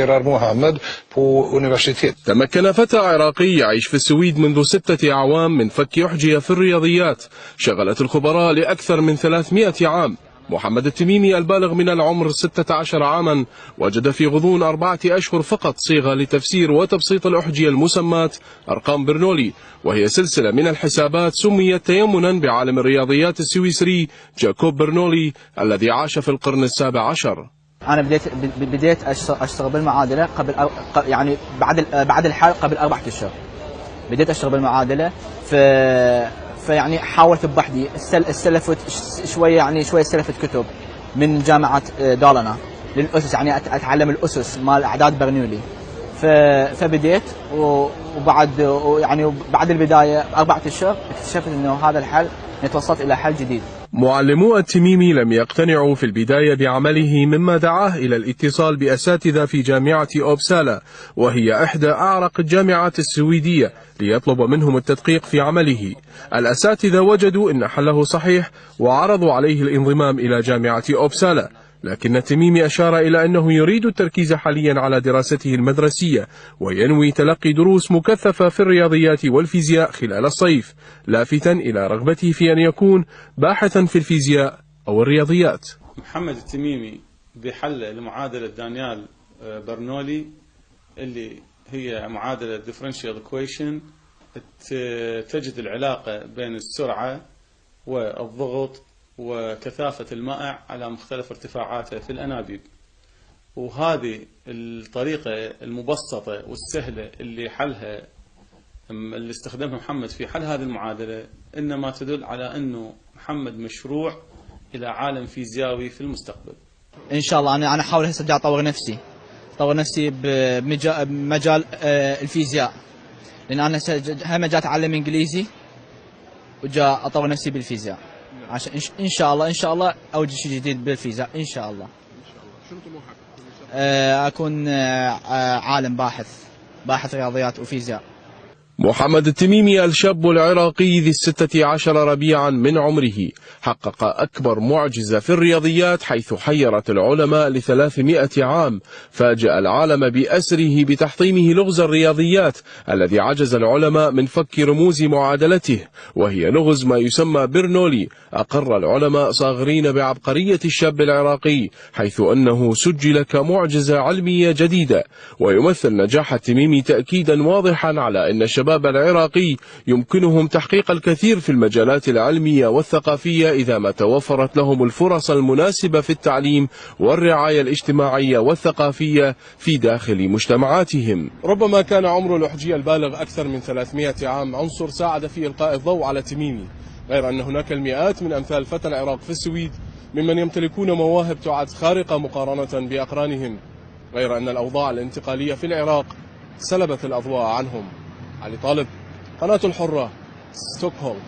محمد تمكن فتى عراقي يعيش في السويد منذ 6 أعوام من فك أحجية في الرياضيات شغلت الخبراء لأكثر من 300 عام. محمد التميمي البالغ من العمر 16 عاما وجد في غضون 4 أشهر فقط صيغة لتفسير وتبسيط الأحجية المسماة أرقام برنولي، وهي سلسلة من الحسابات سميت تيمنا بعالم الرياضيات السويسري جاكوب برنولي الذي عاش في القرن ال17. أنا بديت أشتغل بالمعادلة يعني بعد الحرب قبل 4 أشهر. بديت أشتغل بالمعادلة فيعني حاولت بوحدي استلفت شوية استلفت كتب من جامعة دالنا للأسس، يعني أتعلم الأسس مال أعداد برنولي. فبديت بعد البداية 4 أشهر اكتشفت إنه هذا الحل توصلت إلى حل جديد. معلمو التميمي لم يقتنعوا في البداية بعمله، مما دعاه إلى الاتصال بأساتذة في جامعة أوبسالا، وهي إحدى أعرق الجامعات السويدية، ليطلب منهم التدقيق في عمله. الأساتذة وجدوا أن حله صحيح وعرضوا عليه الانضمام إلى جامعة أوبسالا، لكن التميمي أشار إلى أنه يريد التركيز حاليا على دراسته المدرسية وينوي تلقي دروس مكثفة في الرياضيات والفيزياء خلال الصيف، لافتا إلى رغبته في أن يكون باحثا في الفيزياء أو الرياضيات. محمد التميمي بحل لمعادلة دانيال برنولي اللي هي معادلة differential equation تجد العلاقة بين السرعة والضغط وكثافة المائع على مختلف ارتفاعاته في الأنابيب، وهذه الطريقة المبسطة والسهلة اللي استخدمها محمد في حل هذه المعادلة إنما تدل على أنه محمد مشروع إلى عالم فيزيائي في المستقبل. إن شاء الله أنا أحاول هسه أطور نفسي بمجال الفيزياء، لأن أنا هم جاء أتعلم إنجليزي وجاء أطور نفسي بالفيزياء عشان إن شاء الله أوجد شيء جديد بالفيزياء إن شاء الله. شنو طموحك؟ أكون عالم باحث رياضيات وفيزياء. محمد التميمي الشاب العراقي ذي 16 ربيعا من عمره حقق أكبر معجزة في الرياضيات، حيث حيرت العلماء ل300 عام، فاجأ العالم بأسره بتحطيمه لغز الرياضيات الذي عجز العلماء من فك رموز معادلته، وهي لغز ما يسمى برنولي. أقر العلماء صاغرين بعبقرية الشاب العراقي، حيث أنه سجل كمعجزة علمية جديدة، ويمثل نجاح التميمي تأكيدا واضحا على أن الشباب العراقي يمكنهم تحقيق الكثير في المجالات العلمية والثقافية إذا ما توفرت لهم الفرص المناسبة في التعليم والرعاية الاجتماعية والثقافية في داخل مجتمعاتهم. ربما كان عمر الأحجية البالغ أكثر من 300 عام عنصر ساعد في إلقاء الضوء على التميمي، غير أن هناك المئات من أمثال فتى العراق في السويد ممن يمتلكون مواهب تعد خارقة مقارنة بأقرانهم، غير أن الأوضاع الانتقالية في العراق سلبت الأضواء عنهم. علي طالب، قناة الحرة، ستوكهولم.